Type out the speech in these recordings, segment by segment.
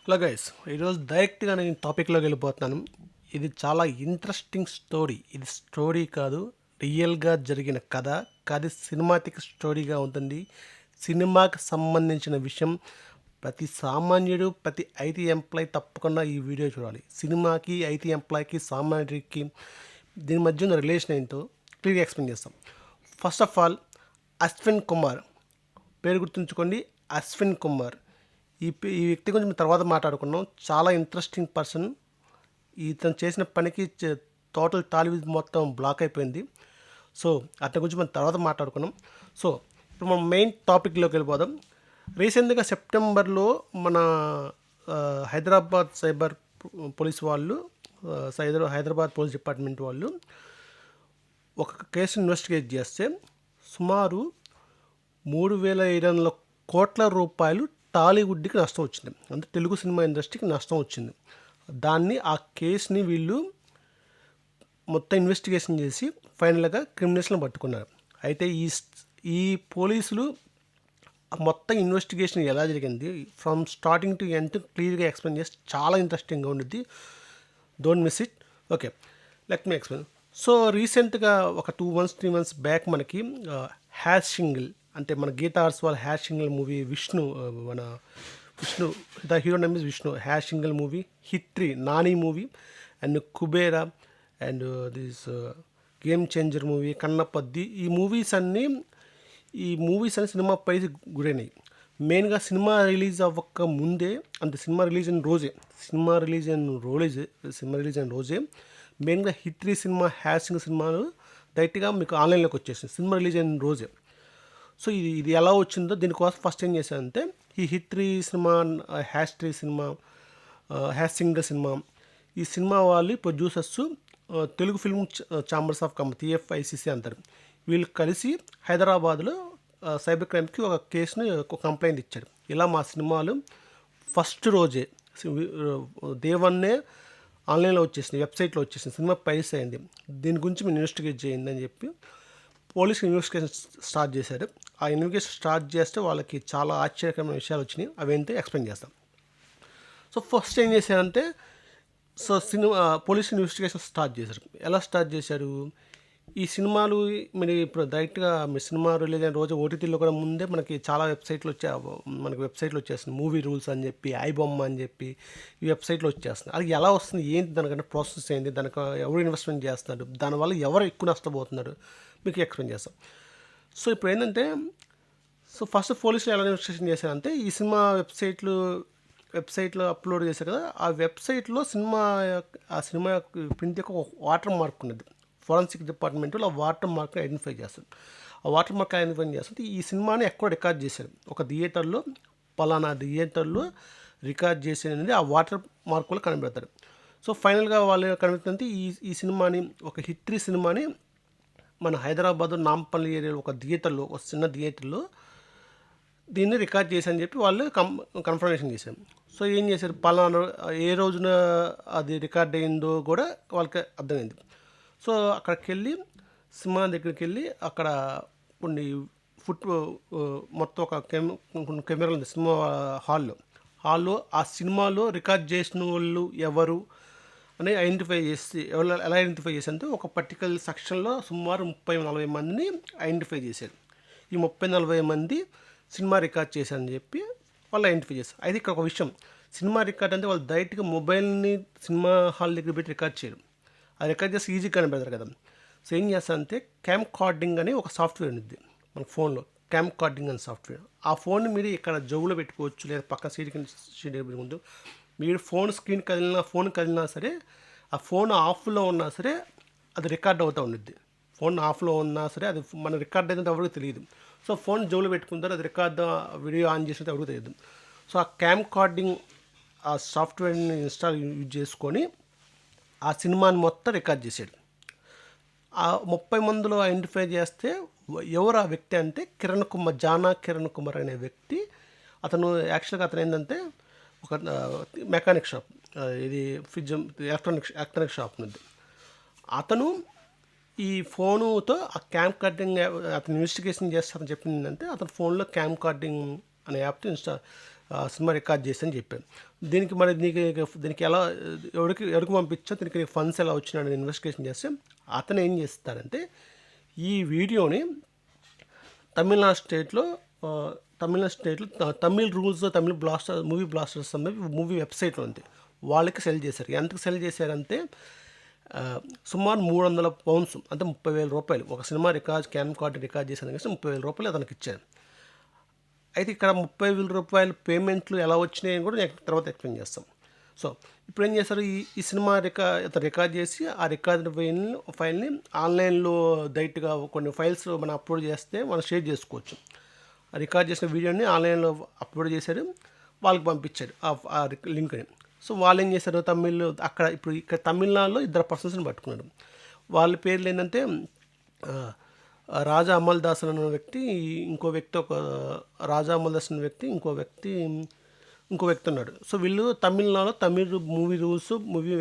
Hello guys, ఈరోజు డైరెక్ట్గా నేను టాపిక్లోకి వెళ్ళిపోతున్నాను. ఇది చాలా ఇంట్రెస్టింగ్ స్టోరీ. ఇది స్టోరీ కాదు, రియల్గా జరిగిన కథ. కథ సినిమాటిక్ స్టోరీగా ఉంటుంది. సినిమాకి సంబంధించిన విషయం ప్రతి సామాన్యుడు, ప్రతి ఐటీ ఎంప్లాయ్ తప్పకుండా ఈ వీడియో చూడాలి. సినిమాకి, ఐటీ ఎంప్లాయ్కి, సామాన్యుడికి దీని మధ్య ఉన్న రిలేషన్ ఏంటో క్లియర్గా ఎక్స్ప్లెయిన్ చేస్తాం. First of all, Ashwin Kumar పేరు గుర్తుంచుకోండి. అశ్విన్ కుమార్ ఈ వ్యక్తి గురించి మేము తర్వాత మాట్లాడుకున్నాం. చాలా ఇంట్రెస్టింగ్ పర్సన్. ఇతను చేసిన పనికి టోటల్ టాలీవుడ్ మొత్తం బ్లాక్ అయిపోయింది. సో అతని గురించి మనం తర్వాత మాట్లాడుకున్నాం. సో ఇప్పుడు మనం మెయిన్ టాపిక్లోకి వెళ్ళిపోదాం. రీసెంట్గా సెప్టెంబర్లో మన హైదరాబాద్ సైబర్ పోలీస్ వాళ్ళు, హైదరాబాద్ పోలీస్ డిపార్ట్మెంట్ వాళ్ళు ఒక కేసు ఇన్వెస్టిగేట్ చేస్తే సుమారు 3,500 కోట్ల రూపాయలు టాలీవుడ్కి నష్టం వచ్చింది. అంటే తెలుగు సినిమా ఇండస్ట్రీకి నష్టం వచ్చింది. దాన్ని, ఆ కేసుని వీళ్ళు మొత్తం ఇన్వెస్టిగేషన్ చేసి ఫైనల్గా క్రిమినల్స్ని పట్టుకున్నారు. అయితే ఈ పోలీసులు మొత్తం ఇన్వెస్టిగేషన్ ఎలా జరిగింది ఫ్రమ్ స్టార్టింగ్ టు ఎండ్ క్లియర్గా ఎక్స్ప్లెయిన్ చేసి చాలా ఇంట్రెస్టింగ్గా ఉండిద్ది. Don't miss it. Okay, let me explain. So రీసెంట్గా ఒక 2 months 3 months బ్యాక్ మనకి హ్యాష్ సింగిల్, అంటే మన గీతా అర్స్వాల్ hash single movie, Vishnu the hero name is Vishnu, hash single movie, hit three, Nani movie, and Kubera, and this game changer movie, కన్నప్పద్ది, ఈ movies అన్నీ cinema praise గురైనాయి. మెయిన్గా సినిమా రిలీజ్ అవ్వక ముందే, అంటే సినిమా రిలీజ్ అయిన రోజే మెయిన్గా హిట్రీ సినిమా, హ్యాష్ సింగిల్ సినిమాలు డైరెక్ట్గా మీకు ఆన్లైన్లోకి వచ్చేసింది సినిమా రిలీజ్ అయిన రోజే. సో ఇది ఎలా వచ్చిందో దీనికోసం ఫస్ట్ ఏం చేశానంటే, ఈ హిట్రీ cinema, hash cinema, hash singer cinema, ఈ సినిమా వాళ్ళు producers Telugu film chambers of commerce, TFICC అంటారు. వీళ్ళు కలిసి హైదరాబాద్లో సైబర్ క్రైమ్కి ఒక కేసుని, ఒక కంప్లైంట్ ఇచ్చారు. ఇలా మా సినిమాలు ఫస్ట్ రోజే దేవన్నే ఆన్లైన్లో వచ్చేసింది, వెబ్సైట్లో వచ్చేసింది, సినిమా ప్రైస్ అయింది, దీని గురించి మీరు ఇన్వెస్టిగేట్ చేయండి అని చెప్పి పోలీసు ఇన్వెస్టిగేషన్ స్టార్ట్ చేశారు. ఆ ఇన్వెస్టిగేషన్ స్టార్ట్ చేస్తే వాళ్ళకి చాలా ఆశ్చర్యకరమైన విషయాలు వచ్చినాయి. అవేంటో ఎక్స్ప్లెయిన్ చేస్తాం. సో ఫస్ట్ ఏం చేశారంటే, పోలీసు ఇన్వెస్టిగేషన్ స్టార్ట్ చేశారు. ఎలా స్టార్ట్ చేశారు? ఈ సినిమాలు మీరు ఇప్పుడు డైరెక్ట్గా మీ సినిమా రిలీజ్ అయిన రోజు ఓటీటీలో కూడా ముందే మనకి చాలా వెబ్సైట్లు వచ్చేస్తుంది. మూవీ రూల్స్ అని చెప్పి, ఐబొమ్మ అని చెప్పి ఈ వెబ్సైట్లో వచ్చేస్తుంది. అది ఎలా వస్తుంది, ఏంటి, దానికంటే ప్రాసెస్ ఏంటి, దానికి ఎవరు ఇన్వెస్ట్మెంట్ చేస్తున్నారు, దానివల్ల ఎవరు ఎక్కువ నష్టపోతున్నారు, మీకు ఎక్స్ప్లెయిన్ చేస్తాం. సో ఇప్పుడు ఏంటంటే, ఫస్ట్ పోలీసులు ఎలా ఇన్వెస్టిగేషన్ చేశారంటే, ఈ సినిమా వెబ్సైట్లో అప్లోడ్ చేశారు కదా, ఆ వెబ్సైట్లో ఆ సినిమా ప్రింట్ యొక్క ఒక వాటర్ మార్క్ ఉన్నది. ఫోరెన్సిక్ డిపార్ట్మెంట్లో ఆ వాటర్ మార్క్ని ఐడెంటిఫై చేస్తారు. ఆ వాటర్ మార్క్ ఐడెంటిఫై చేస్తుంటే ఈ సినిమాని ఎక్కడ రికార్డ్ చేశారు, ఒక థియేటర్లో, పలానా థియేటర్లో రికార్డ్ చేసేది ఆ వాటర్ మార్క్ వల్ల కనిపెడతారు. సో ఫైనల్గా వాళ్ళు కనిపెడుతుంటే ఈ సినిమాని, ఒక హిట్రీ సినిమాని మన హైదరాబాద్ నాంపల్లి ఏరియాలో ఒక చిన్న థియేటర్లో దీన్ని రికార్డ్ చేశారని చెప్పి వాళ్ళు కన్ఫర్మేషన్ చేశారు. సో ఏం చేశారు, పలానా ఏ రోజున అది రికార్డ్ అయిందో కూడా వాళ్ళకి అర్థమైంది. సో అక్కడికి వెళ్ళి, సినిమా దగ్గరికి వెళ్ళి, అక్కడ కొన్ని మొత్తం ఒక కెమెరాలు ఉంది సినిమా హాల్లో ఆ సినిమాలో రికార్డ్ చేసిన వాళ్ళు ఎవరు అని ఐడెంటిఫై చేసి, ఎలా ఐడెంటిఫై చేశారంటే, ఒక పర్టికులర్ సెక్షన్లో సుమారు 30-40 మందిని ఐడెంటిఫై చేశారు. ఈ 30-40 మంది సినిమా రికార్డ్ చేశారని చెప్పి వాళ్ళు ఐడెంటిఫై చేశారు. అయితే ఇక్కడ ఒక విషయం, సినిమా రికార్డ్ అంటే వాళ్ళు డైరెక్ట్గా మొబైల్ని సినిమా హాల్ దగ్గర పెట్టి రికార్డ్ చేయరు. అది రికార్డ్ చేస్తే ఈజీ కనిపెడతారు కదా. సో ఏం చేస్తారంటే, క్యామ్ కార్డింగ్ అని ఒక సాఫ్ట్వేర్ ఉంది మన ఫోన్లో, క్యామ్ కార్డింగ్ అని సాఫ్ట్వేర్. ఆ ఫోన్ని మీరు ఇక్కడ జోబులో పెట్టుకోవచ్చు, లేదా పక్క సీట్ పెట్టుకుంటూ, మీరు ఫోన్ కదిలినా సరే, ఆ ఫోన్ ఆఫ్లో ఉన్నా సరే అది రికార్డ్ అవుతూ ఉండిద్ది. ఫోన్ ఆఫ్లో ఉన్నా సరే అది మన రికార్డ్ అయితే ఎవరికి తెలియదు. సో ఫోన్ జోబులో పెట్టుకుంటారు, అది వీడియో ఆన్ చేసినట్టు ఎవరికి తెలియదు. సో ఆ క్యామ్ కార్డింగ్ ఆ సాఫ్ట్వేర్ని యూజ్ చేసుకొని ఆ సినిమాని మొత్తం రికార్డ్ చేశాడు. ఆ 30 మందిలో ఐడెంటిఫై చేస్తే ఎవరు ఆ వ్యక్తి అంటే, జానా కిరణ్ కుమార్ అనే వ్యక్తి. అతను ఏంటంటే ఒక మెకానిక్ షాప్, ఇది ఎలక్ట్రానిక్ షాప్ ఉంది. అతను ఈ ఫోనుతో ఆ క్యామ్ కార్డింగ్ అతను ఇన్వెస్టిగేషన్ చేస్తారని చెప్పిందంటే, అతని ఫోన్లో క్యామ్ కార్డింగ్ అనే యాప్తో సినిమా రికార్డ్ చేసి అని చెప్పాను. దీనికి మరి దీనికి ఎలా ఎవరికి పంపించా, దీనికి ఫండ్స్ ఎలా వచ్చినాడని ఇన్వెస్టిగేషన్ చేస్తే అతను ఏం చేస్తాడంటే ఈ వీడియోని తమిళనాడు స్టేట్లో తమిళ్ రూల్స్, మూవీ బ్లాస్టర్స్ అనే మూవీ వెబ్సైట్ ఉంది, వాళ్ళకి సెల్ చేశారు. ఎంతకు సెల్ చేశారంటే సుమారు 300 పౌండ్స్ అంటే 30,000 రూపాయలు. ఒక సినిమా క్యామ్ కార్డు రికార్డ్ చేసేందుకు 30,000 రూపాయలు అతనికి ఇచ్చారు. అయితే ఇక్కడ 30,000 రూపాయలు పేమెంట్లు ఎలా వచ్చినాయని కూడా నేను తర్వాత ఎక్స్ప్లెయిన్ చేస్తాం. సో ఇప్పుడు ఏం చేస్తారు, ఈ సినిమా అతను రికార్డ్ చేసి ఆ రికార్డ్ ఫైల్ని ఆన్లైన్లో డైరెక్ట్గా కొన్ని ఫైల్స్ మనం అప్లోడ్ చేస్తే మనం షేర్ చేసుకోవచ్చు. రికార్డ్ చేసిన వీడియోని ఆన్లైన్లో అప్లోడ్ చేశారు, వాళ్ళకి పంపించారు ఆ లింక్ని. సో వాళ్ళు ఏం చేశారు, ఇక్కడ తమిళనాడులో 2 పర్సన్స్ని పట్టుకున్నారు. వాళ్ళ పేర్లు ఏంటంటే రాజా అమల్ దాస్ అనే వ్యక్తి, ఇంకో వ్యక్తి ఉన్నాడు. సో వీళ్ళు తమిళనాడులో Tamil movie rules, movie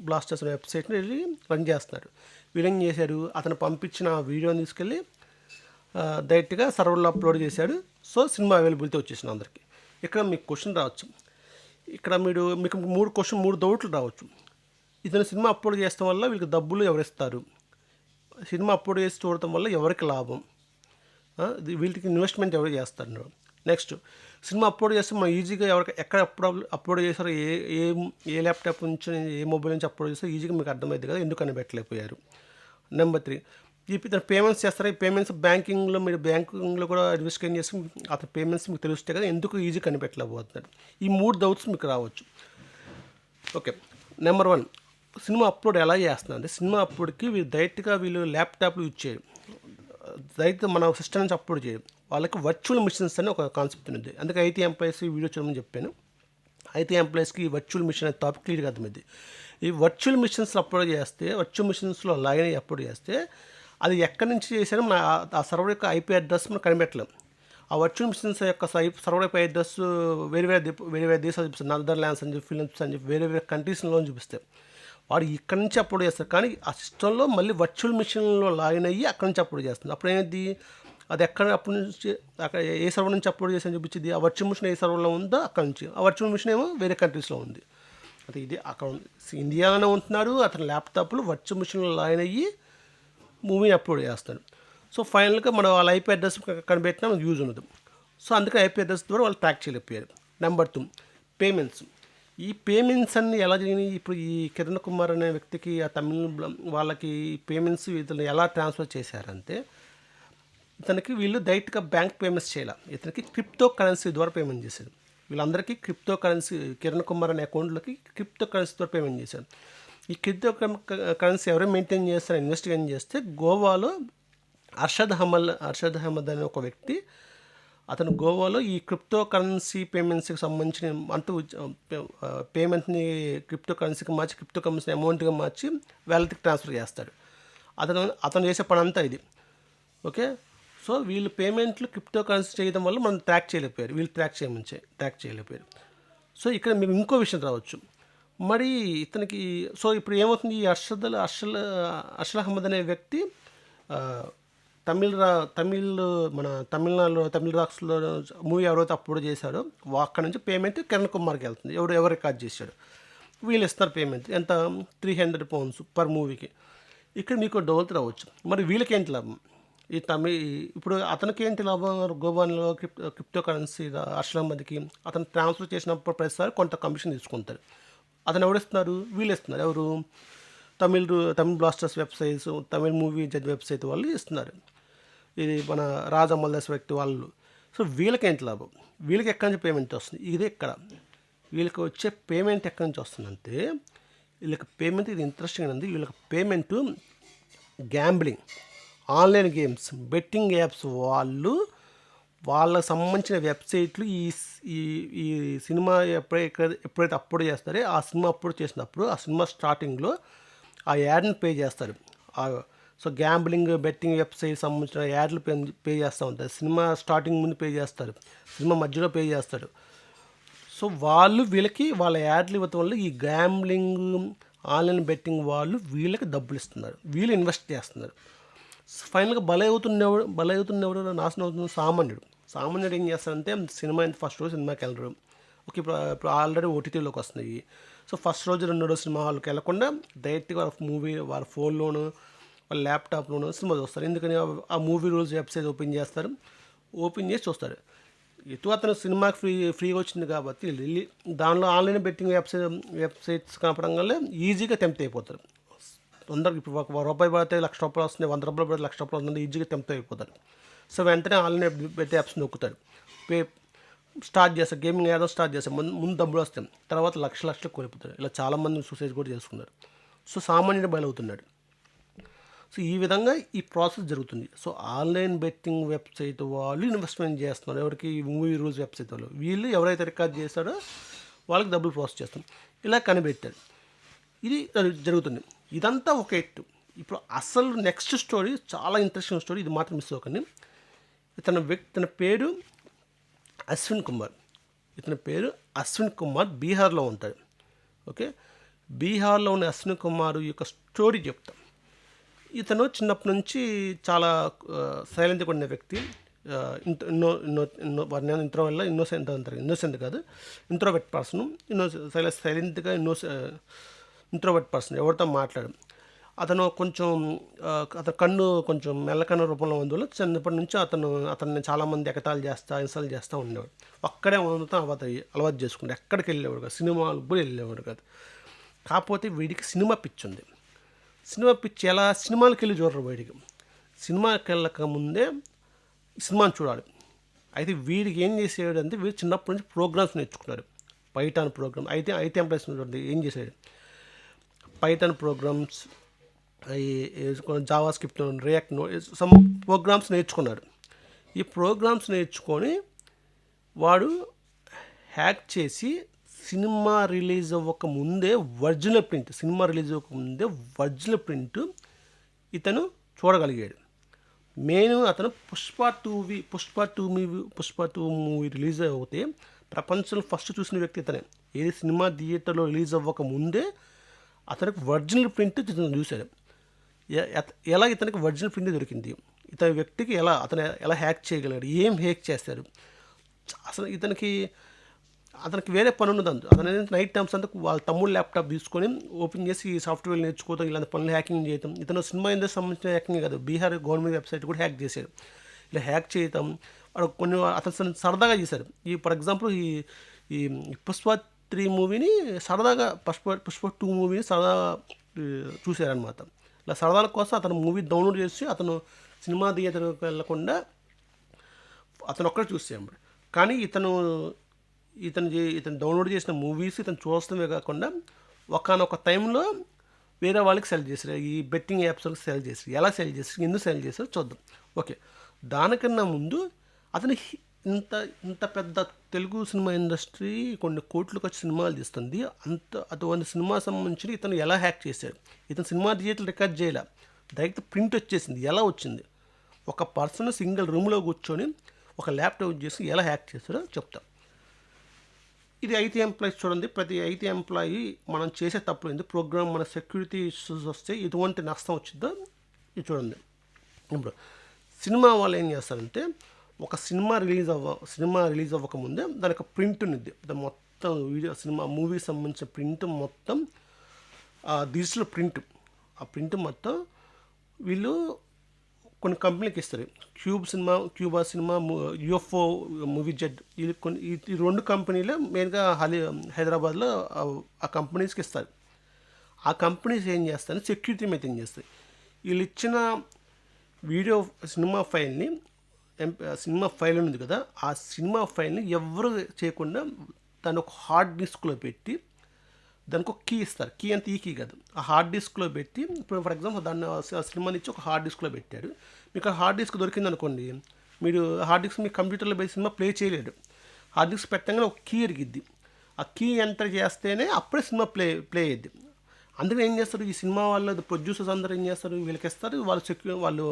blasters అనే వెబ్సైట్ని వెళ్ళి రన్ చేస్తున్నారు. వీళ్ళు ఏం చేశారు, అతను పంపించిన వీడియోని తీసుకెళ్ళి డైరెక్ట్గా సర్వర్లో అప్లోడ్ చేశాడు. సో సినిమా అవైలబిలిటీ వచ్చేసింది అందరికీ. ఇక్కడ మీకు క్వశ్చన్ రావచ్చు, ఇక్కడ మీకు 3 డౌట్లు రావచ్చు. ఇతను సినిమా అప్లోడ్ చేయడం వల్ల వీళ్ళకి డబ్బులు ఎవరిస్తారు, సినిమా అప్లోడ్ చేసి చూడటం వల్ల ఎవరికి లాభం, వీళ్ళకి ఇన్వెస్ట్మెంట్ ఎవరు చేస్తారు. నెక్స్ట్, సినిమా అప్లోడ్ చేస్తే మనం ఈజీగా ఎక్కడ అప్లోడ్ చేస్తారో, ఏ ల్యాప్టాప్ నుంచి, ఏ మొబైల్ నుంచి అప్లోడ్ చేస్తారో ఈజీగా మీకు అర్థమైంది కదా, ఎందుకు కనిపెట్టలేకపోయారు. నెంబర్ 3, ఇతను పేమెంట్స్ చేస్తారా, ఈ పేమెంట్స్ బ్యాంకింగ్లో కూడా ఇన్వెస్టిగేట్ చేసి అతని పేమెంట్స్ మీకు తెలుస్తాయి కదా, ఎందుకు ఈజీ కనిపెట్టలేకపోతున్నారు. ఈ 3 డౌట్స్ మీకు రావచ్చు. ఓకే, నెంబర్ 1, సినిమా అప్లోడ్ ఎలా చేస్తున్నారు అంటే, సినిమా అప్లోడ్కి డైరెక్ట్గా ల్యాప్టాప్లు యూజ్ చేయరు, డైరెక్ట్గా మన సిస్టమ్ నుంచి అప్లోడ్ చేయరు. వాళ్ళకి వర్చువల్ మిషన్స్ అని ఒక కాన్సెప్ట్ ఉంది. అందుకే ఐటీ ఎంప్లాయీస్ వీడియో చూడమని చెప్పాను. ఐటీ ఎంప్లాయీస్కి వర్చువల్ మిషన్ అనే టాపిక్ క్లియర్గా అర్థమైంది. ఈ వర్చువల్ మిషన్స్లో అప్లోడ్ చేస్తే, వర్చువల్ మిషన్స్లో లాగిన్ అయ్యి అప్లోడ్ చేస్తే అది ఎక్కడి నుంచి చేశారో ఆ సర్వర్ యొక్క ఐపీ అడ్రస్ మనం కనిపెట్టలేం. ఆ వర్చువల్ మిషన్స్ యొక్క సర్వర్ యొక్క అడ్రస్ వేరే దేశాలు చూపిస్తారు, నెదర్లాండ్స్ అని చెప్పి, ఫిలిప్స్ అని చెప్పి వేరే కంట్రీస్లో చూపిస్తాయి. వాడు ఇక్కడి నుంచి అప్లోడ్ చేస్తారు, కానీ ఆ సిస్టంలో మళ్ళీ వర్చువల్ మిషన్లో లాగిన్ అయ్యి అక్కడి నుంచి అప్లోడ్ చేస్తుంది. అప్పుడు ఏమైంది, అది అప్పటి నుంచి అక్కడ ఏ సర్వర్ నుంచి అప్లోడ్ చేసి అని చూపించింది. ఆ వర్చువల్ మిషన్ ఏ సర్వర్లో ఉందో అక్కడ నుంచి, ఆ వర్చువల్ మిషన్ ఏమో వేరే కంట్రీస్లో ఉంది. అది ఇది అక్కడ ఇండియాలోనే ఉంటున్నాడు, అతని ల్యాప్టాప్లో వర్చువల్ మిషన్లో లాగిన్ అయ్యి మూవీని అప్లోడ్ చేస్తాడు. సో ఫైనల్గా మనం వాళ్ళ ఐపీ అడ్రస్ కనిపెట్టినా మనకు యూజ్ ఉండదు. సో అందుకే ఐపీ అడ్రస్ ద్వారా వాళ్ళు ట్రాక్ చేయలేకపోయారు. Number 2, payments. ఈ పేమెంట్స్ అన్ని ఎలా జరిగినాయి, ఇప్పుడు ఈ కిరణ్ కుమార్ అనే వ్యక్తికి ఆ తమిళ వాళ్ళకి పేమెంట్స్ ఇతను ఎలా ట్రాన్స్ఫర్ చేశారంటే, ఇతనికి వీళ్ళు డైరెక్ట్గా బ్యాంక్ పేమెంట్స్ చేయాలి, ఇతనికి క్రిప్టో కరెన్సీ ద్వారా పేమెంట్ చేశారు. వీళ్ళందరికీ క్రిప్టో కరెన్సీ, కిరణ్ కుమార్ అనే అకౌంట్లోకి క్రిప్టో కరెన్సీ ద్వారా పేమెంట్ చేశారు. ఈ క్రిప్టో కరెన్సీ ఎవరు మెయింటైన్ చేస్తారో ఇన్వెస్టిగేట్ చేస్తే, గోవాలో అర్షద్ అహ్మద్ అనే ఒక వ్యక్తి, అతను గోవాలో ఈ క్రిప్టో కరెన్సీ పేమెంట్స్కి సంబంధించిన పేమెంట్ని క్రిప్టో కరెన్సీకి మార్చి, క్రిప్టో కరెన్సీ అమౌంట్గా మార్చి వ్యాలెట్కి ట్రాన్స్ఫర్ చేస్తాడు. అతను చేసే పని అంతా ఇది. ఓకే, సో వీళ్ళు పేమెంట్లు క్రిప్టో కరెన్సీ చేయడం వల్ల మనం ట్రాక్ చేయలేకపోయారు, వీళ్ళు ట్రాక్ చేయలేకపోయారు. సో ఇక్కడ మీకు ఇంకో విషయం రావచ్చు, మరి ఇతనికి సో ఇప్పుడు ఏమవుతుంది, ఈ అర్షద్ అహ్మద్ అనే వ్యక్తి మన తమిళనాడులో తమిళ రాష్ట్రంలో మూవీ ఎవరైతే అప్లోడ్ చేశాడో అక్కడ నుంచి పేమెంట్ కిరణ్ కుమార్కి వెళ్తుంది. ఎవరు రికార్డ్ చేశాడు, వీళ్ళు ఇస్తారు పేమెంట్ ఎంత, 300 పౌండ్స్ పర్ మూవీకి. ఇక్కడ మీకు డౌట్ రావచ్చు, మరి వీళ్ళకి ఏంటి లాభం, ఇప్పుడు అతనికి ఏంటి లాభం, గోవాలో క్రిప్టో కరెన్సీ అర్షద్ అహ్మద్కి అతను ట్రాన్స్ఫర్ చేసినప్పుడు ప్రతిసారి కొంత కమిషన్ తీసుకుంటారు. అతను ఎవరిస్తున్నారు, వీళ్ళు ఇస్తున్నారు. ఎవరు, Tamil blasters websites, Tamil movie judge website వాళ్ళు ఇస్తున్నారు. ఇది మన రాజా మల్దాస్ వ్యక్తి వాళ్ళు. సో వీళ్ళకి ఏంటి లాభం, వీళ్ళకి ఎక్కడి నుంచి పేమెంట్ వస్తుంది, ఇది ఇక్కడ వీళ్ళకి వచ్చే పేమెంట్ ఎక్కడి నుంచి వస్తుందంటే, వీళ్ళకి పేమెంట్, ఇది ఇంట్రెస్టింగ్ ఉంది, వీళ్ళకి payment gambling, online games, betting apps వాళ్ళకు సంబంధించిన వెబ్సైట్లు ఈ సినిమా ఎప్పుడైతే అప్లోడ్ చేస్తారో, ఆ సినిమా అప్లోడ్ చేసినప్పుడు ఆ సినిమా స్టార్టింగ్లో ఆ యాడ్ని పే చేస్తారు. సో గ్యాంబ్లింగ్, బెట్టింగ్ వెబ్సైట్ సంబంధించిన యాడ్లు పే చేస్తూ ఉంటారు. సినిమా స్టార్టింగ్ ముందు పే చేస్తారు, సినిమా మధ్యలో పే చేస్తారు. సో వీళ్ళకి వాళ్ళ యాడ్లు ఇవ్వటం వల్ల ఈ గ్యాంబ్లింగ్, ఆన్లైన్ బెట్టింగ్ వీళ్ళకి డబ్బులు ఇస్తున్నారు, వీళ్ళు ఇన్వెస్ట్ చేస్తున్నారు. ఫైనల్గా బలవుతున్నెవరు, నాశనం అవుతున్న సామాన్యుడు ఏం చేస్తారంటే సినిమా అయితే ఫస్ట్ రోజు సినిమాకి వెళ్ళరు. ఓకే. ఇప్పుడు ఆల్రెడీ ఓటీటీలోకి వస్తున్నాయి. సో ఫస్ట్ రోజు, రెండో రోజు సినిమా హాల్‌కి వెళ్ళకుండా డైరెక్ట్‌గా వాళ్ళ ఫోన్‌లోనో, వాళ్ళ ల్యాప్‌టాప్‌లోనో సినిమా చూస్తారు. ఎందుకని ఆ మూవీ రూల్స్ వెబ్‌సైట్ ఓపెన్ చేస్తారు. ఓపెన్ చేసి చూస్తారు. ఎటు అతను సినిమాకి ఫ్రీగా వచ్చింది కాబట్టి వెళ్ళి దానిలో ఆన్‌లైన్ బెట్టింగ్ వెబ్‌సైట్స్ కనపడంగానే ఈజీగా టెంప్ట్ అయిపోతారు. తొందరగా ఇప్పుడు ఒక రూపాయి పడితే రూ. 1,00,000 వస్తుంది. రూ. 100 పడితే రూ. 1,00,000 వస్తుంది. ఈజీగా టెంప్ట్ అయిపోతారు. సో వెంటనే ఆన్‌లైన్ బెట్ యాప్స్ నొక్కుతారు. పే స్టార్ట్ చేస్తారు. గేమింగ్ ఏదో స్టార్ట్ చేస్తారు. ముందు డబ్బులు వస్తాయి. తర్వాత లక్షలు కోల్పోతారు. ఇలా చాలామంది సూసైడ్ కూడా చేసుకున్నారు. సో సామాన్యుడు బలవుతున్నాడు. సో ఈ విధంగా ఈ ప్రాసెస్ జరుగుతుంది. సో ఆన్‌లైన్ బెట్టింగ్ వెబ్‌సైట్ వాళ్ళు ఇన్వెస్ట్‌మెంట్ చేస్తున్నారు. ఎవరికి? మూవీ రూల్స్ వెబ్‌సైట్ వాళ్ళు. వీళ్ళు ఎవరైతే రికార్డ్ చేస్తారో వాళ్ళకి డబ్బులు ప్రాసెస్ చేస్తాం. ఇలా కనిపెట్టారు. ఇది జరుగుతుంది. ఇదంతా ఒక ఎత్తు. ఇప్పుడు అసలు నెక్స్ట్ స్టోరీ చాలా ఇంట్రెస్టింగ్ స్టోరీ. ఇది మాత్రం మిస్ అవ్వకండి. ఇతని పేరు అశ్విన్ కుమార్. బీహార్లో ఉంటాడు. ఓకే. బీహార్లో ఉన్న అశ్విన్ కుమార్ యొక్క స్టోరీ చెప్తాం. ఇతను చిన్నప్పటి నుంచి చాలా సైలెంట్గా ఉండే వ్యక్తి. ఇంట్రో వల్ల ఇన్నోసెంట్ అంటారు. ఇన్నోసెంట్ కాదు, ఇంట్రోవర్ట్ పర్సన్. సైలెంట్గా ఇంట్రోవర్ట్ పర్సన్, ఎవరితో మాట్లాడు. అతను కొంచెం అతని కన్ను కొంచెం మెల్లకన్ను రూపంలో అందువల్ల చిన్నప్పటి నుంచి అతన్ని చాలామంది ఎగతాళి ఇన్సల్ట్ చేస్తూ ఉండేవాడు. ఒక్కడే ఉండటం అలవాటు చేసుకుంటే ఎక్కడికి వెళ్ళేవాడు కాదు. సినిమాలకు కూడా వెళ్ళేవాడు కాదు. కాకపోతే వీడికి సినిమా పిచ్చి ఉంది. సినిమా పిచ్చి ఎలా? సినిమాలకు వెళ్ళి చూడరు బయటికి. సినిమాకి వెళ్ళక ముందే సినిమాని చూడాలి. అయితే వీడికి ఏం చేసేవాడు అంటే, వీడు చిన్నప్పటి నుంచి ప్రోగ్రామ్స్ నేర్చుకున్నాడు. పైథాన్ ప్రోగ్రామ్ ఐటీ ఎంప్లాయీస్ చూడండి ఏం చేశాడు. Python programs, JavaScript, React some programs నేర్చుకున్నాడు. ఈ ప్రోగ్రామ్స్ నేర్చుకొని వాడు హ్యాక్ చేసి సినిమా రిలీజ్ అవ్వక ముందే ఒరిజినల్ ప్రింట్ ఇతను చూడగలిగాడు. మెయిన్ అతను పుష్ప టూ మూవీ రిలీజ్ అవుతే ప్రపంచంలో ఫస్ట్ చూసిన వ్యక్తి ఇతనే. ఏది సినిమా థియేటర్లో రిలీజ్ అవ్వక ముందే అతనికి ఒరిజినల్ ప్రింట్ ఇతను చూశాడు. ఎలా ఇతనికి ఒరిజినల్ ప్రింట్ దొరికింది, ఇతని వ్యక్తికి అతను ఎలా హ్యాక్ చేయగలిగాడు, ఏం హ్యాక్ చేశాడు. అసలు అతనికి వేరే పని ఉన్నది. అతను నైట్ టైమ్స్ అంతా వాళ్ళ తమ్ముడు ల్యాప్టాప్ తీసుకొని ఓపెన్ చేసి ఈ సాఫ్ట్వేర్ నేర్చుకోవడం, ఇలాంటి పనులు హ్యాకింగ్ చేయటం. ఇతను సినిమా ఇండస్ట్రీ సంబంధించిన హ్యాకింగ్ కాదు, బీహార్ గవర్నమెంట్ వెబ్సైట్ కూడా హ్యాక్ చేశాడు. ఇలా హ్యాక్ చేయటం కొన్ని అతను సరదాగా చేశారు. ఫర్ ఎగ్జాంపుల్ ఈ పుష్ప 3 మూవీని సరదాగా పుష్ప 2 మూవీని సరదాగా చూశారనమాట. ఇలా సరదాల కోసం అతను మూవీ డౌన్లోడ్ చేసి అతను సినిమా థియేటర్కి వెళ్ళకుండా అతను ఒక్కడే చూసాడు. కానీ ఇతను డౌన్లోడ్ చేసిన మూవీస్ ఇతను చూడటమే కాకుండా ఒకానొక టైంలో వేరే వాళ్ళకి సెల్ చేశారు. ఈ బెట్టింగ్ యాప్స్కి సెల్ చేశారు. ఎలా సెల్ చేశారు, ఎందుకు సెల్ చేశారు చూద్దాం. ఓకే. దానికన్నా ముందు అతను ఇంత పెద్ద తెలుగు సినిమా ఇండస్ట్రీ కొన్ని కోట్లకు వచ్చి సినిమాలు తీస్తుంది. అటువంటి సినిమా సంబంధించి ఇతను ఎలా హ్యాక్ చేశాడు. ఇతను సినిమా థియేటర్ రికార్డ్ చేయలే, డైరెక్ట్ ప్రింట్ వచ్చేసింది. ఎలా వచ్చింది? ఒక పర్సన్ సింగిల్ రూమ్లో కూర్చొని ఒక ల్యాప్టాప్ చేసి ఎలా హ్యాక్ చేశాడో చెప్తాం. ఇది ఐటీ ఎంప్లాయీస్ చూడండి. ప్రతి ఐటీ ఎంప్లాయీ మనం చేసే తప్పులు ఏంది, ప్రోగ్రామ్ మన సెక్యూరిటీ ఇష్యూస్ వస్తే ఎటువంటి నష్టం వచ్చిందో ఇది చూడండి. ఇప్పుడు సినిమా వాళ్ళు ఏం చేస్తారంటే, ఒక సినిమా రిలీజ్ అవ్వకముందే దానికి ప్రింట్ ఉంది. మొత్తం మూవీ సంబంధించిన ప్రింట్ మొత్తం డిజిటల్ ప్రింట్. ఆ ప్రింట్ మొత్తం వీళ్ళు కొన్ని కంపెనీకి ఇస్తారు. Cuba cinema, UFO movie Z, ఈ 2 కంపెనీలు మెయిన్గా హైదరాబాద్లో ఆ కంపెనీస్కి ఇస్తారు. ఆ కంపెనీస్ ఏం చేస్తారని సెక్యూరిటీ మెయింటైన్ చేస్తాయి. వీళ్ళు ఇచ్చిన సినిమా ఫైల్ ఉంది కదా, ఆ సినిమా ఫైల్ని ఎవరు చేయకుండా దాన్ని ఒక హార్డ్ డిస్క్లో పెట్టి దానికి ఒక కీ ఇస్తారు. కీ అంటే ఈ కీ కాదు, ఆ హార్డ్ డిస్క్లో పెట్టి, ఇప్పుడు ఫర్ ఎగ్జాంపుల్ దాన్ని సినిమాని ఇచ్చి ఒక హార్డ్ డిస్క్లో పెట్టాడు. మీకు ఆ హార్డ్ డిస్క్ దొరికింది అనుకోండి, మీరు హార్డ్ డిస్క్ మీ కంప్యూటర్లో బేసి సినిమా ప్లే చేయలేడు. హార్డ్ డిస్క్ పెట్టగానే ఒక కీ ఎరిగిద్ది. ఆ కీ ఎంటర్ చేస్తేనే అప్పుడే సినిమా ప్లే అయ్యిద్ది. అందుకని ఏం చేస్తారు, ఈ సినిమా వాళ్ళు ప్రొడ్యూసర్స్ అందరూ ఏం చేస్తారు, వీళ్ళకి ఇస్తారు. వాళ్ళు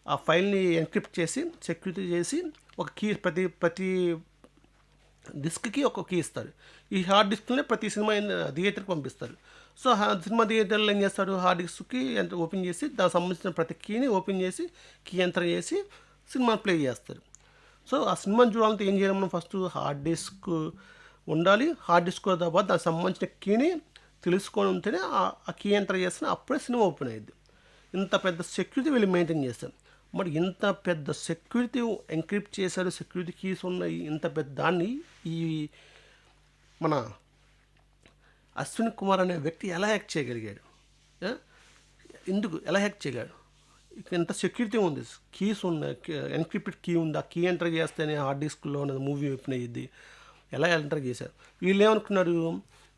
ఆ ఫైల్ని ఎన్క్రిప్ట్ చేసి సెక్యూరిటీ చేసి ఒక కీ ప్రతి డిస్క్కి ఒక కీ ఇస్తారు. ఈ హార్డ్ డిస్క్నే ప్రతి సినిమా థియేటర్కి పంపిస్తారు. సో సినిమా థియేటర్లో ఏం చేస్తారు, హార్డ్ డిస్క్కి ఓపెన్ చేసి దానికి సంబంధించిన ప్రతి కీని ఓపెన్ చేసి కీ ఎంటర్ చేసి సినిమా ప్లే చేస్తారు. సో ఆ సినిమాని చూడాలంటే ఏం చేయాలి మనం? ఫస్ట్ హార్డ్ డిస్క్ ఉండాలి. హార్డ్ డిస్క్ తర్వాత దానికి సంబంధించిన కీని తెలుసుకొని ఉంటేనే ఆ కీ ఎంటర్ చేస్తే అప్పుడే సినిమా ఓపెన్ అయ్యిద్ది. ఇంత పెద్ద సెక్యూరిటీ వీళ్ళు మెయింటైన్ చేస్తారు. మరి ఇంత పెద్ద సెక్యూరిటీ ఎంక్రిప్ట్ చేశారు, సెక్యూరిటీ కీస్ ఉన్నాయి, ఇంత పెద్ద దాన్ని ఈ మన అశ్విన్ కుమార్ అనే వ్యక్తి ఎలా హ్యాక్ చేయగలిగాడు? ఆ? ఎందుకు ఎలా హ్యాక్ చేయగలడు? ఇక ఎంత సెక్యూరిటీ ఉంది, కీస్ ఉన్నాయి, ఎన్క్రిప్టెడ్ కీ ఉంది, ఆ కీ ఎంటర్ చేస్తేనే హార్డ్ డిస్క్లో ఉన్నది మూవీ ఓపెన్ అయ్యిద్ది. ఎలా ఎంటర్ చేశారు? వీళ్ళు ఏమనుకున్నారు?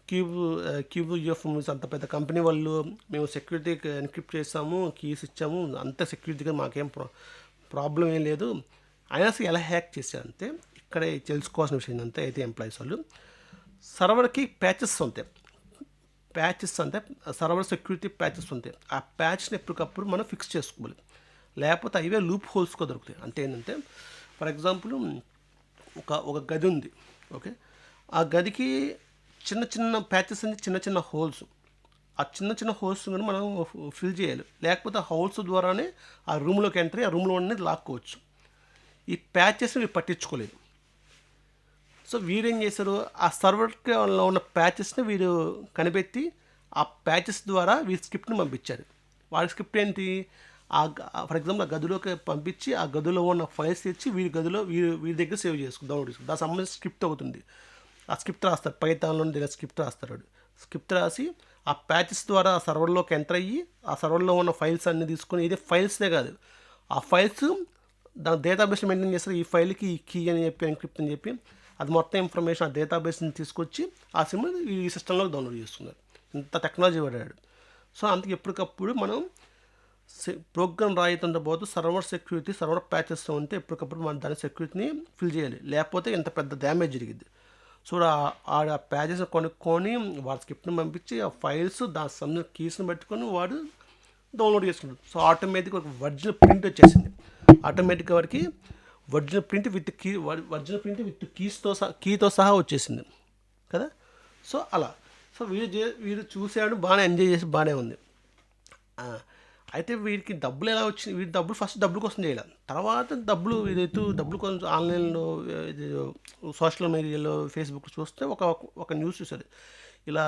క్యూబ్ యూఎఫ్ మూవీస్ అంత పెద్ద కంపెనీ వాళ్ళు, మేము సెక్యూరిటీ ఎన్క్రిప్ట్ చేస్తాము, కీస్ ఇచ్చాము, అంత సెక్యూరిటీగా మాకేం ప్రాబ్లం ఏం లేదు. అయినా సరే ఎలా హ్యాక్ చేశారంటే, ఇక్కడే తెలుసుకోవాల్సిన విషయం అంతే. అయితే ఎంప్లాయీస్ వాళ్ళు సర్వర్కి ప్యాచెస్ ఉంటాయి. ప్యాచెస్ అంటే సర్వర్ సెక్యూరిటీ ప్యాచెస్ ఉంటాయి. ఆ ప్యాచ్ని ఎప్పటికప్పుడు మనం ఫిక్స్ చేసుకోవాలి, లేకపోతే అవే లూప్ హోల్స్గా దొరుకుతాయి. అంటే ఏంటంటే, ఫర్ ఎగ్జాంపుల్ ఒక గది ఉంది. ఓకే, ఆ గదికి చిన్న చిన్న ప్యాచెస్ అంటే చిన్న చిన్న హోల్స్. ఆ చిన్న చిన్న హోల్స్ కానీ మనం ఫిల్ చేయాలి, లేకపోతే ఆ హోల్స్ ద్వారానే ఆ రూమ్లోకి ఎంట్రీ, ఆ రూమ్లో అనేది లాక్కోవచ్చు. ఈ ప్యాచెస్ని వీళ్ళు పట్టించుకోలేదు. సో వీరేం చేశారు? ఆ సర్వర్లో ఉన్న ప్యాచెస్ని వీరు కనిపెట్టి ఆ ప్యాచెస్ ద్వారా వీరి స్క్రిప్ట్ని పంపించారు. వాడి స్క్రిప్ట్ ఏంటి? ఫర్ ఎగ్జాంపుల్ ఆ గదిలోకి పంపించి ఆ గదిలో ఉన్న ఫైల్స్ తెచ్చి వీరి గదిలో వీరి దగ్గర సేవ్ డౌన్లోడ్ చేసుకుని దానికి సంబంధించి స్క్రిప్ట్ అవుతుంది. ఆ స్క్రిప్ట్ రాస్తారు, పైథాన్లో దగ్గర స్క్రిప్ట్ రాస్తారు. స్క్రిప్ట్ రాసి ఆ ప్యాచెస్ ద్వారా ఆ సర్వర్లోకి ఎంటర్ అయ్యి ఆ సర్వర్లో ఉన్న ఫైల్స్ అన్నీ తీసుకొని, ఇది ఫైల్స్నే కాదు, ఆ ఫైల్స్ దాని డేటాబేస్ మెయింటైన్ చేస్తారు. ఈ ఫైల్కి ఈ కీ అని చెప్పి ఎన్క్రిప్ట్ అని చెప్పి అది మొత్తం ఇన్ఫర్మేషన్ ఆ డేటాబేస్ని తీసుకొచ్చి ఆ సిమ్ ఈ సిస్టంలోకి డౌన్లోడ్ చేస్తున్నారు. ఇంత టెక్నాలజీ వాడాడు. సో అందుకే ఎప్పటికప్పుడు మనం ప్రోగ్రామ్ రాయితంతో పోతూ సర్వర్ సెక్యూరిటీ, సర్వర్ ప్యాచెస్ ఉంటే ఎప్పటికప్పుడు మనం దాని సెక్యూరిటీని ఫిల్ చేయాలి, లేకపోతే ఇంత పెద్ద డ్యామేజ్ జరిగింది. సో ఆ ప్యాచెస్ కొనుక్కొని వాడి స్క్రిప్ట్ని పంపించి ఆ ఫైల్స్ దాని సంబంధించిన కీస్ని పెట్టుకొని వాడు డౌన్లోడ్ చేసుకుంటాడు. సో ఆటోమేటిక్గా ఒక ఒరిజినల్ ప్రింట్ వచ్చేసింది. ఆటోమేటిక్గా వాడికి ఒరిజినల్ ప్రింట్ విత్ కీతో సహా వచ్చేసింది కదా. సో అలా సో వీడు చూసాడు, బాగానే ఎంజాయ్ చేసి బాగానే ఉంది. అయితే వీడికి డబ్బులు ఎలా వచ్చింది? వీడి డబ్బులు ఫస్ట్ డబ్బుల కోసం చేయాలి, తర్వాత డబ్బులు కొంచెం ఆన్లైన్లో సోషల్ మీడియాలో ఫేస్బుక్ చూస్తే ఒక న్యూస్ చూసాడు ఇలా.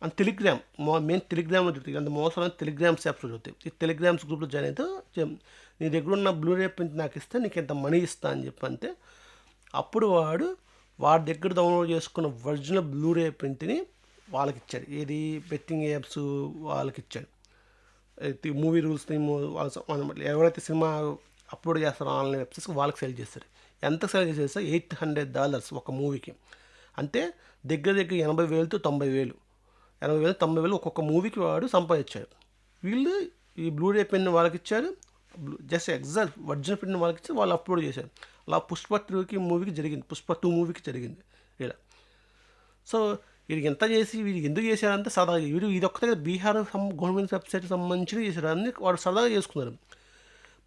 అండ్ టెలిగ్రామ్ మెయిన్ టెలిగ్రామ్లో చూస్తాయి, అంత మోసం టెలిగ్రామ్స్ యాప్స్లో చూస్తాయి. ఈ టెలిగ్రామ్స్ గ్రూప్లో జాయిన్ అయితే నీ దగ్గర ఉన్న బ్లూరే ప్రింట్ నాకు ఇస్తే నీకు ఎంత మనీ ఇస్తా అని చెప్పంటే, అప్పుడు వాడి దగ్గర డౌన్లోడ్ చేసుకున్న ఒరిజినల్ బ్లూరే ప్రింట్ని వాళ్ళకి ఇచ్చాడు. ఏది బెట్టింగ్ యాప్స్ వాళ్ళకి ఇచ్చాడు. మూవీ రూల్స్ ఎవరైతే సినిమా అప్లోడ్ చేస్తారో ఆన్లైన్ వెబ్సైట్స్ వాళ్ళకి సెల్ చేస్తారు. ఎంత సెల్ చేసేస్తే $800 ఒక మూవీకి. అంటే దగ్గర 80,000 to 90,000, 80,000 90,000 ఒక్కొక్క మూవీకి వాడు సంపాదించాడు. వీళ్ళు ఈ బ్లూరే పెన్ వాళ్ళకి ఇచ్చారు, జస్ట్ ఎగ్జాక్ట్ ఒరిజినల్ పెన్ వాళ్ళకి ఇచ్చి వాళ్ళు అప్లోడ్ చేశారు. అలా పుష్ప 2 మూవీకి జరిగింది, పుష్ప 2 మూవీకి జరిగింది ఇలా. సో వీడికి ఎంత చేసి వీడికి ఎందుకు చేశారంటే సరదాగా ఇది ఒక్కటే బీహార్ గవర్నమెంట్ వెబ్సైట్కి సంబంధించి చేశారు. అన్నీ వాడు సరదాగా చేసుకున్నారు.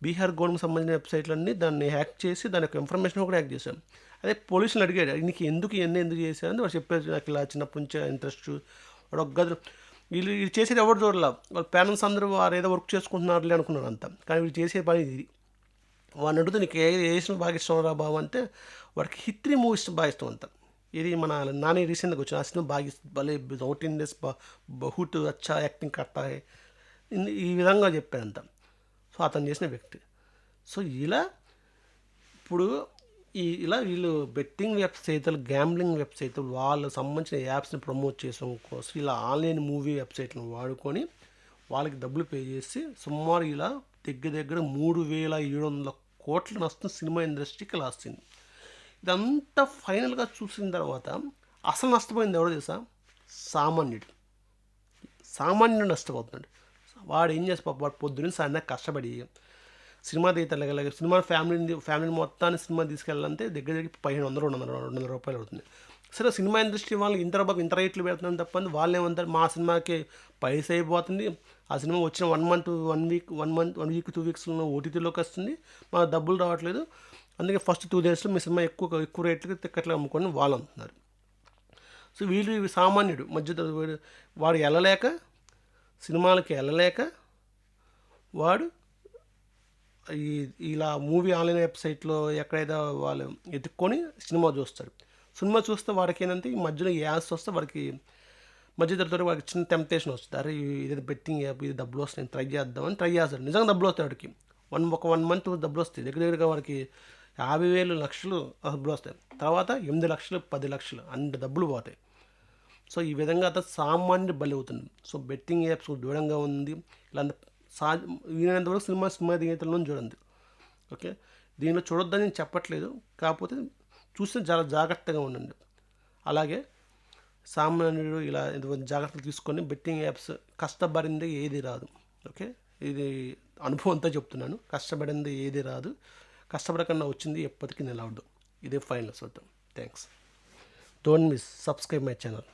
బీహార్ గవర్నమెంట్ సంబంధించిన వెబ్సైట్లన్నీ దాన్ని హ్యాక్ చేసి దాని యొక్క ఇన్ఫర్మేషన్ కూడా హ్యాక్ చేశాం. అదే పోలీసులు అడిగాడు, నీకు ఎందుకు చేశారని వాడు చెప్పారు. నాకు ఇలా చిన్నప్పటి నుంచి ఇంట్రెస్ట్. వాడు ఒక గది వీళ్ళు చేసేది ఎవరు చూడాల, వాళ్ళ పేరెంట్స్ అందరూ వారు ఏదో వర్క్ చేసుకుంటున్నారులే అనుకున్నారు అంతా. కానీ వీళ్ళు చేసే పని ఇది. వాడిని అడుగుతూ నీకు ఏ ఇష్టం బాగా ఇష్టం రా బాబు అంటే వాడికి హిత్రీ మూవీ ఇష్టం బాగా ఇష్టం అంతా. ఇది మన నాని రీసెంట్గా వచ్చిన ఆ సినిమా బాగా భలే సౌత్ ఇండియన్స్ బహుట్ అచ్చా యాక్టింగ్ కర్తా ఈ విధంగా చెప్పారంట. సో అతను చేసిన వ్యక్తి. సో ఇప్పుడు ఇలా వీళ్ళు బెట్టింగ్ వెబ్సైట్లు, గ్యాంబ్లింగ్ వెబ్సైట్లు, వాళ్ళకు సంబంధించిన యాప్స్ని ప్రమోట్ చేయడం కోసం ఇలా ఆన్లైన్ మూవీ వెబ్సైట్లను వాడుకొని వాళ్ళకి డబ్బులు పే చేసి సుమారు ఇలా దగ్గర 3,700 కోట్ల నష్టం సినిమా ఇండస్ట్రీకి ఇలా వస్తుంది. ఇదంతా ఫైనల్గా చూసిన తర్వాత అసలు నష్టపోయింది ఎవరో తెలుసా? సామాన్యుడు నష్టపోతున్నాడు. వాడు ఏం చేసి వాడు పొద్దున్న సాయంత్రం కష్టపడి సినిమా థియేటర్లకి సినిమా ఫ్యామిలీని మొత్తాన్ని సినిమా తీసుకెళ్ళాలంటే దగ్గర 1,500-200 రూపాయలు అవుతుంది. సరే సినిమా ఇండస్ట్రీ వాళ్ళు ఇంత రేట్లు పెడుతున్నాను తప్పని వాళ్ళు ఏమంటారు, మా సినిమాకి పైస అయిపోతుంది, ఆ సినిమా వచ్చిన 1 వీక్ 2 వీక్స్లో ఓటీటీలోకి వస్తుంది, మాకు డబ్బులు రావట్లేదు, అందుకే ఫస్ట్ 2 daysలో మీ సినిమా ఎక్కువ రేట్లకి టికెట్లు అమ్ముకొని వాళ్ళు అంటున్నారు. సో వీళ్ళు సామాన్యుడు వాడు వెళ్ళలేక, సినిమాలకి వెళ్ళలేక వాడు ఈ ఇలా మూవీ ఆన్లైన్ వెబ్సైట్లో ఎక్కడైతే వాళ్ళు ఎత్తుక్కొని సినిమా చూస్తారు. సినిమా చూస్తే వాడికి ఏంటంటే ఈ మధ్యలో ఏ యాడ్స్ వస్తే వాడికి మధ్య తరగతి వాడికి చిన్న టెంప్టేషన్ వస్తుంది. అరే ఇది బెట్టింగ్ యాప్, ఇది డబ్బులు వస్తాయి, ట్రై చేద్దామని ట్రై చేస్తాడు. నిజంగా డబ్బులు వస్తాయి వాడికి. ఒక 1 మంత్ డబ్బులు వస్తాయి. దగ్గర దగ్గరగా వాడికి 50,000 లక్షలు డబ్బులు వస్తాయి. తర్వాత 8 లక్షలు 10 లక్షలు అంత డబ్బులు పోతాయి. సో ఈ విధంగా అతను సామాన్యుడు బలి అవుతుంది. సో బెట్టింగ్ యాప్స్ దూరంగా ఉంది. ఇలా వీలైనంతవరకు సినిమా థియేటర్లో చూడండి. ఓకే, దీనిలో చూడొద్దని నేను చెప్పట్లేదు, కాకపోతే చూస్తే చాలా జాగ్రత్తగా ఉండండి. అలాగే సామాన్యుడు ఇలా ఇటువంటి జాగ్రత్తలు తీసుకొని బెట్టింగ్ యాప్స్ కష్టపడింది ఏది రాదు. ఓకే, ఇది అనుభవంతో చెప్తున్నాను. కష్టపడింది ఏది రాదు, కష్టపడకుండా వచ్చింది ఎప్పటికీ నిలవదు. ఇదే ఫైనల్ చూద్దాం. Thanks. Don't miss subscribe my channel.